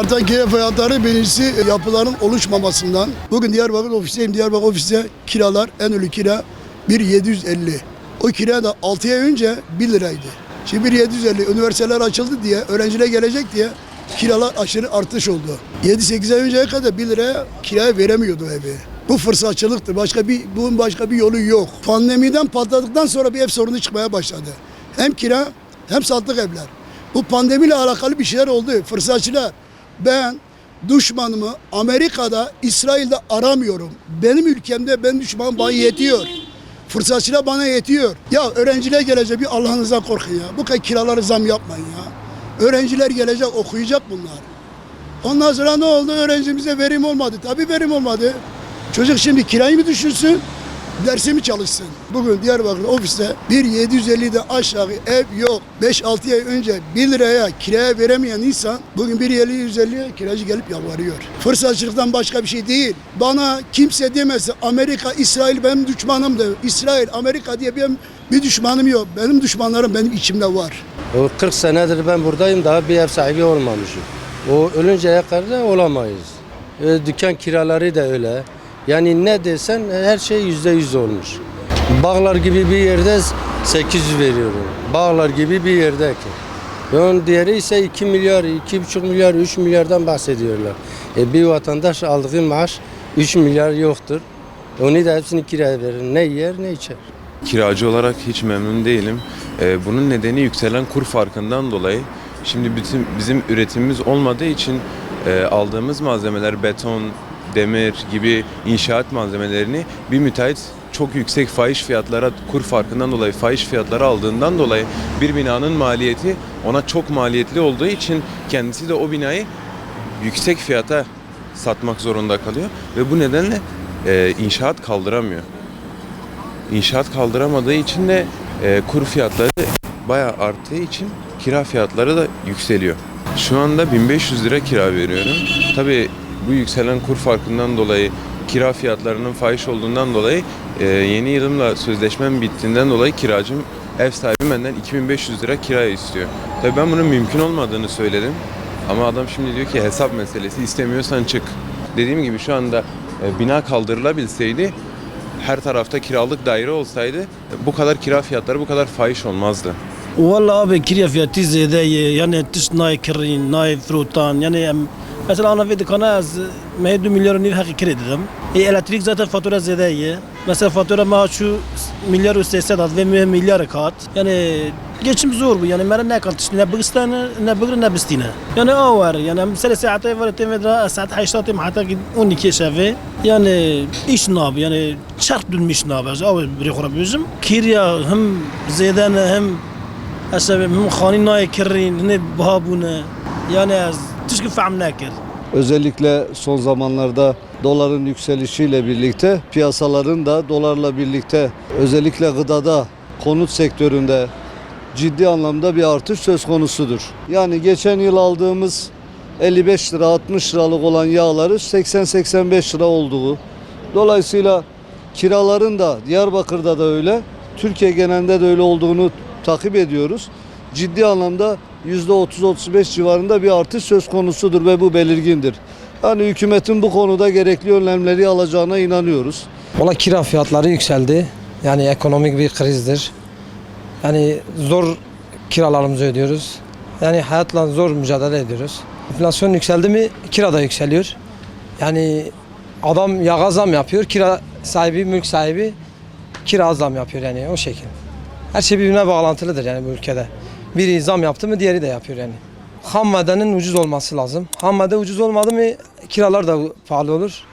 Artan kira fiyatları birincisi yapıların oluşmamasından. Bugün Diyarbakır ofisteyim. Diyarbakır ofiste kiralar en ölü kira 1.750. O kira da 6 ay önce 1 liraydı. Şimdi 1.750 üniversiteler açıldı diye, öğrenciler gelecek diye kiralar aşırı artış oldu. 7-8 ay önceye kadar 1 liraya kiraya veremiyordu evi. Bu fırsatçılıktır. Bunun başka bir yolu yok. Pandemiden patladıktan sonra bir ev sorunu çıkmaya başladı. Hem kira hem satılık evler. Bu pandemiyle alakalı bir şeyler oldu. Fırsatçılar. Ben düşmanımı Amerika'da, İsrail'de aramıyorum. Benim ülkemde benim düşmanım bana yetiyor. Fırsatçılar bana yetiyor. Ya öğrenciler gelecek, bir Allah'ınızdan korkun ya. Bu kadar kiraları zam yapmayın ya. Öğrenciler gelecek, okuyacak bunlar. Ondan sonra ne oldu? Öğrencimize verim olmadı. Tabii verim olmadı. Çocuk şimdi kirayı mı düşünsün, dersi mi çalışsın? Bugün Diyarbakır ofiste 1.750'de aşağı ev yok. 5-6 ay önce 1 liraya kiraya veremeyen insan bugün 1.750'ye kiracı gelip yalvarıyor. Fırsatçılıktan başka bir şey değil. Bana kimse demezse Amerika, İsrail benim düşmanımdır. İsrail, Amerika diye bir düşmanım yok. Benim düşmanlarım benim içimde var. 40 senedir ben buradayım, daha bir ev sahibi olmamışım. O ölünceye kadar olamayız. Dükkan kiraları da öyle. Yani ne desen her şey %100 olmuş. Bağlar gibi bir yerde 800 veriyorum. Bağlar gibi bir yerde. Onun diğeri ise 2 milyar, 2,5 milyar, 3 milyardan bahsediyorlar. Bir vatandaş aldığı maaş 3 milyar yoktur. Onu da hepsini kiraya verir. Ne yer ne içer. Kiracı olarak hiç memnun değilim. Bunun nedeni yükselen kur farkından dolayı. Şimdi bizim üretimimiz olmadığı için aldığımız malzemeler beton, demir gibi inşaat malzemelerini bir müteahhit çok yüksek fahiş fiyatlara, kur farkından dolayı fahiş fiyatlara aldığından dolayı bir binanın maliyeti ona çok maliyetli olduğu için kendisi de o binayı yüksek fiyata satmak zorunda kalıyor ve bu nedenle inşaat kaldıramıyor. İnşaat kaldıramadığı için de kur fiyatları bayağı arttığı için kira fiyatları da yükseliyor. Şu anda 1500 lira kira veriyorum. Tabii bu yükselen kur farkından dolayı, kira fiyatlarının fahiş olduğundan dolayı yeni yılımla sözleşmem bittiğinden dolayı kiracım, ev sahibi benden 2500 lira kira istiyor. Tabii ben bunun mümkün olmadığını söyledim. Ama adam şimdi diyor ki hesap meselesi, istemiyorsan çık. Dediğim gibi şu anda bina kaldırılabilseydi, her tarafta kiralık daire olsaydı bu kadar kira fiyatları bu kadar fahiş olmazdı. والله abi kirya fiyatı ziyade yani tiş nay kirin nay frutan yani mesela ana ve dükkana az 2 milyar niye hakkı dedim. Elektrik zaten fatura ziyade mesela fatura maaşı milyar üstese da ve milyar kat yani geçim zor bu yani mera ne kaltış ne bıgıstan ne bıgır ne bistine yani o var yani mesela saate var temedra saat 8 hatta 12 şefe yani iş nab yani çarp dönmüş nab az o bir khorab yüzüm kirya hem ziydan hem أسبب هم خانين ناي كرين هني بهابونا yani تشكي فهم ناكر. Özellikle son zamanlarda doların yükselişiyle birlikte piyasaların da dolarla birlikte özellikle gıdada, konut sektöründe ciddi anlamda bir artış söz konusudur. Yani geçen yıl aldığımız 55 lira 60 liralık olan yağları 80-85 lira olduğu. Dolayısıyla kiraların da Diyarbakır'da da öyle, Türkiye genelinde de öyle olduğunu takip ediyoruz. Ciddi anlamda %30-35 civarında bir artış söz konusudur ve bu belirgindir. Yani hükümetin bu konuda gerekli önlemleri alacağına inanıyoruz. Valla kira fiyatları yükseldi. Yani ekonomik bir krizdir. Yani zor kiralarımızı ödüyoruz. Yani hayatla zor mücadele ediyoruz. Enflasyon yükseldi mi kira da yükseliyor. Yani adam yağa zam yapıyor, kira sahibi, mülk sahibi kira zam yapıyor yani o şekilde. Her şey birbirine bağlantılıdır yani bu ülkede. Biri zam yaptı mı diğeri de yapıyor yani. Ham maddenin ucuz olması lazım. Ham madde ucuz olmadı mı kiralar da pahalı olur.